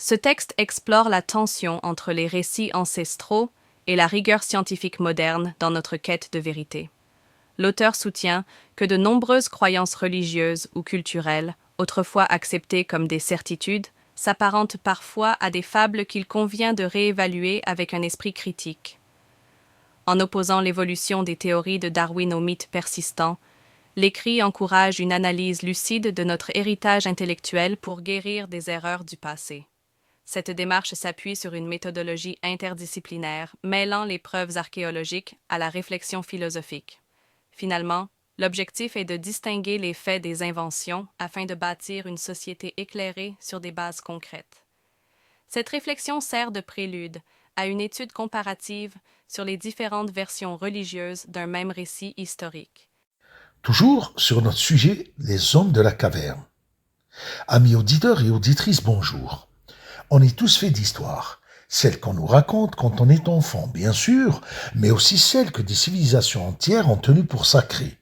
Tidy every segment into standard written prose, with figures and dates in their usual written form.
Ce texte explore la tension entre les récits ancestraux et la rigueur scientifique moderne dans notre quête de vérité. L'auteur soutient que de nombreuses croyances religieuses ou culturelles, autrefois acceptées comme des certitudes, s'apparentent parfois à des fables qu'il convient de réévaluer avec un esprit critique. En opposant l'évolution des théories de Darwin aux mythes persistants, l'écrit encourage une analyse lucide de notre héritage intellectuel pour guérir des erreurs du passé. Cette démarche s'appuie sur une méthodologie interdisciplinaire mêlant les preuves archéologiques à la réflexion philosophique. Finalement, l'objectif est de distinguer les faits des inventions afin de bâtir une société éclairée sur des bases concrètes. Cette réflexion sert de prélude à une étude comparative sur les différentes versions religieuses d'un même récit historique. Toujours sur notre sujet, les hommes de la caverne. Amis auditeurs et auditrices, bonjour. On est tous faits d'histoire. Celle qu'on nous raconte quand on est enfant, bien sûr, mais aussi celle que des civilisations entières ont tenue pour sacrée.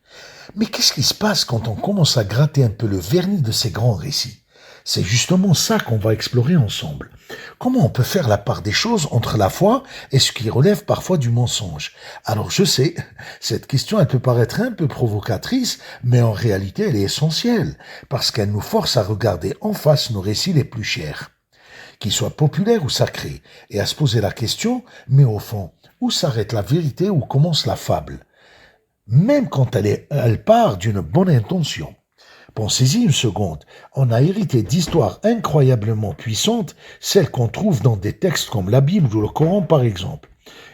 Mais qu'est-ce qui se passe quand on commence à gratter un peu le vernis de ces grands récits? C'est justement ça qu'on va explorer ensemble. Comment on peut faire la part des choses entre la foi et ce qui relève parfois du mensonge? Alors je sais, cette question elle peut paraître un peu provocatrice, mais en réalité elle est essentielle, parce qu'elle nous force à regarder en face nos récits les plus chers, qu'ils soient populaires ou sacrés, et à se poser la question, mais au fond, où s'arrête la vérité, où commence la fable? Même quand elle part d'une bonne intention. Pensez-y une seconde, on a hérité d'histoires incroyablement puissantes, celles qu'on trouve dans des textes comme la Bible ou le Coran par exemple.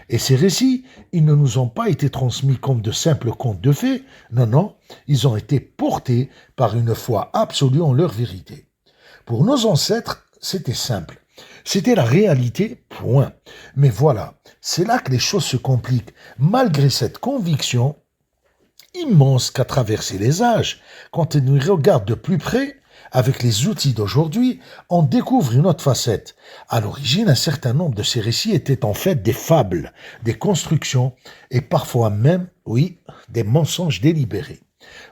Et ces récits, ils ne nous ont pas été transmis comme de simples contes de fées, non, ils ont été portés par une foi absolue en leur vérité. Pour nos ancêtres, c'était simple. C'était la réalité, point. Mais voilà, c'est là que les choses se compliquent. Malgré cette conviction immense qu'a traversé les âges, quand on nous regarde de plus près, avec les outils d'aujourd'hui, on découvre une autre facette. À l'origine, un certain nombre de ces récits étaient en fait des fables, des constructions, et parfois même, oui, des mensonges délibérés.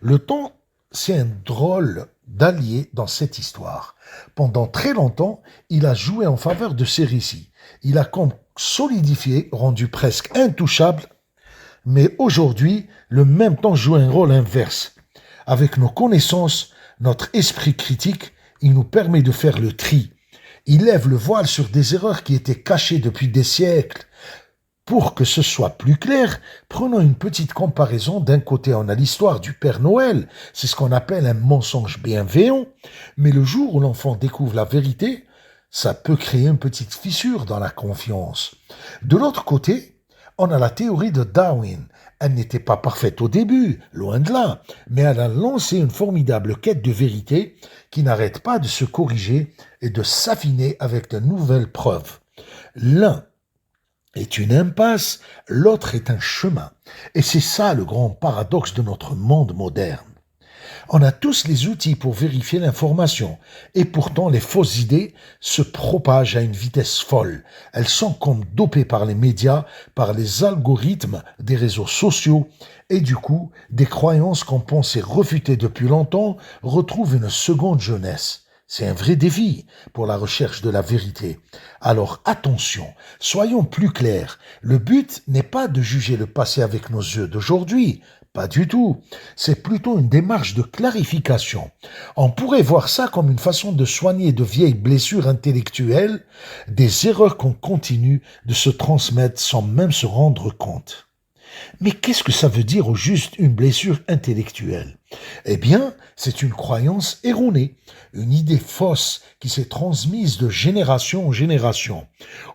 Le temps, c'est un drôle d'allié dans cette histoire. Pendant très longtemps, il a joué en faveur de ces récits. Il a comme solidifié, rendu presque intouchable. Mais aujourd'hui, le même temps joue un rôle inverse. Avec nos connaissances, notre esprit critique, il nous permet de faire le tri. Il lève le voile sur des erreurs qui étaient cachées depuis des siècles. Pour que ce soit plus clair, prenons une petite comparaison. D'un côté, on a l'histoire du Père Noël, c'est ce qu'on appelle un mensonge bienveillant, mais le jour où l'enfant découvre la vérité, ça peut créer une petite fissure dans la confiance. De l'autre côté, on a la théorie de Darwin. Elle n'était pas parfaite au début, loin de là, mais elle a lancé une formidable quête de vérité qui n'arrête pas de se corriger et de s'affiner avec de nouvelles preuves. L'un est une impasse, l'autre est un chemin. Et c'est ça le grand paradoxe de notre monde moderne. On a tous les outils pour vérifier l'information, et pourtant les fausses idées se propagent à une vitesse folle. Elles sont comme dopées par les médias, par les algorithmes des réseaux sociaux, et du coup, des croyances qu'on pensait refutées depuis longtemps retrouvent une seconde jeunesse. C'est un vrai défi pour la recherche de la vérité. Alors attention, soyons plus clairs. Le but n'est pas de juger le passé avec nos yeux d'aujourd'hui. Pas du tout. C'est plutôt une démarche de clarification. On pourrait voir ça comme une façon de soigner de vieilles blessures intellectuelles, des erreurs qu'on continue de se transmettre sans même se rendre compte. Mais qu'est-ce que ça veut dire au juste une blessure intellectuelle? Eh bien, c'est une croyance erronée, une idée fausse qui s'est transmise de génération en génération,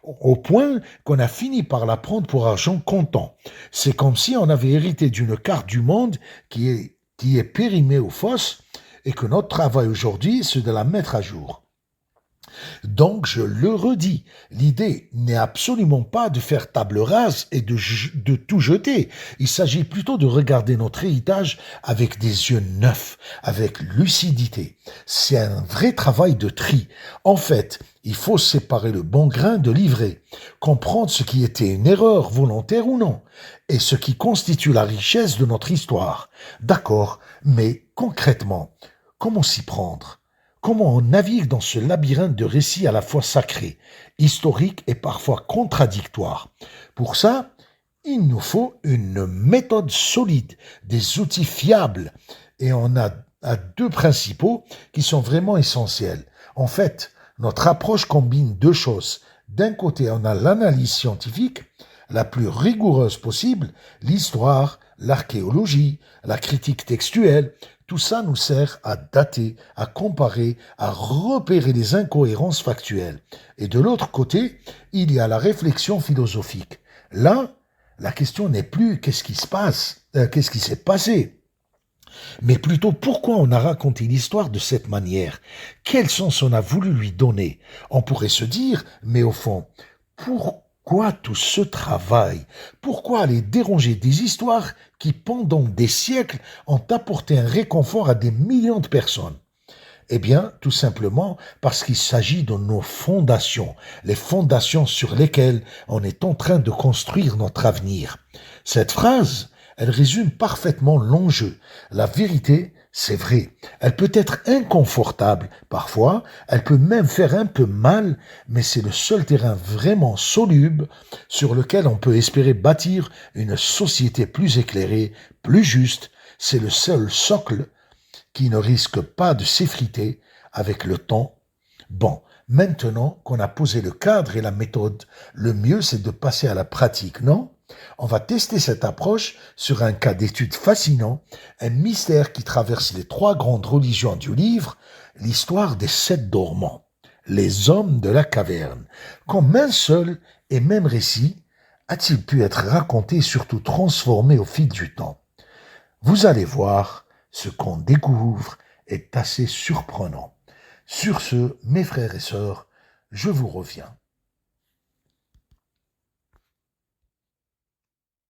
au point qu'on a fini par la prendre pour argent comptant. C'est comme si on avait hérité d'une carte du monde qui est périmée aux fosses et que notre travail aujourd'hui, c'est de la mettre à jour. Donc, je le redis, l'idée n'est absolument pas de faire table rase et de tout jeter. Il s'agit plutôt de regarder notre héritage avec des yeux neufs, avec lucidité. C'est un vrai travail de tri. En fait, il faut séparer le bon grain de l'ivraie, comprendre ce qui était une erreur volontaire ou non, et ce qui constitue la richesse de notre histoire. D'accord, mais concrètement, comment s'y prendre ? comment on navigue dans ce labyrinthe de récits à la fois sacrés, historiques et parfois contradictoires. Pour ça, il nous faut une méthode solide, des outils fiables, et on a deux principaux qui sont vraiment essentiels. En fait, notre approche combine deux choses. D'un côté, on a l'analyse scientifique, la plus rigoureuse possible, l'histoire, l'archéologie, la critique textuelle. Tout ça nous sert à dater, à comparer, à repérer les incohérences factuelles. Et de l'autre côté, il y a la réflexion philosophique. Là, la question n'est plus qu'est-ce qui se passe, qu'est-ce qui s'est passé, mais plutôt pourquoi on a raconté l'histoire de cette manière, quel sens on a voulu lui donner. On pourrait se dire, mais au fond, pourquoi tout ce travail? Pourquoi aller déranger des histoires qui, pendant des siècles, ont apporté un réconfort à des millions de personnes? Eh bien, tout simplement parce qu'il s'agit de nos fondations, les fondations sur lesquelles on est en train de construire notre avenir. Cette phrase, elle résume parfaitement l'enjeu. La vérité, c'est vrai, elle peut être inconfortable parfois, elle peut même faire un peu mal, mais c'est le seul terrain vraiment soluble sur lequel on peut espérer bâtir une société plus éclairée, plus juste. C'est le seul socle qui ne risque pas de s'effriter avec le temps. Bon, maintenant qu'on a posé le cadre et la méthode, le mieux c'est de passer à la pratique, non? On va tester cette approche sur un cas d'étude fascinant, un mystère qui traverse les trois grandes religions du livre, l'histoire des 7 dormants, les hommes de la caverne. Comme un seul et même récit a-t-il pu être raconté et surtout transformé au fil du temps? Vous allez voir, ce qu'on découvre est assez surprenant. Sur ce, mes frères et sœurs, je vous reviens.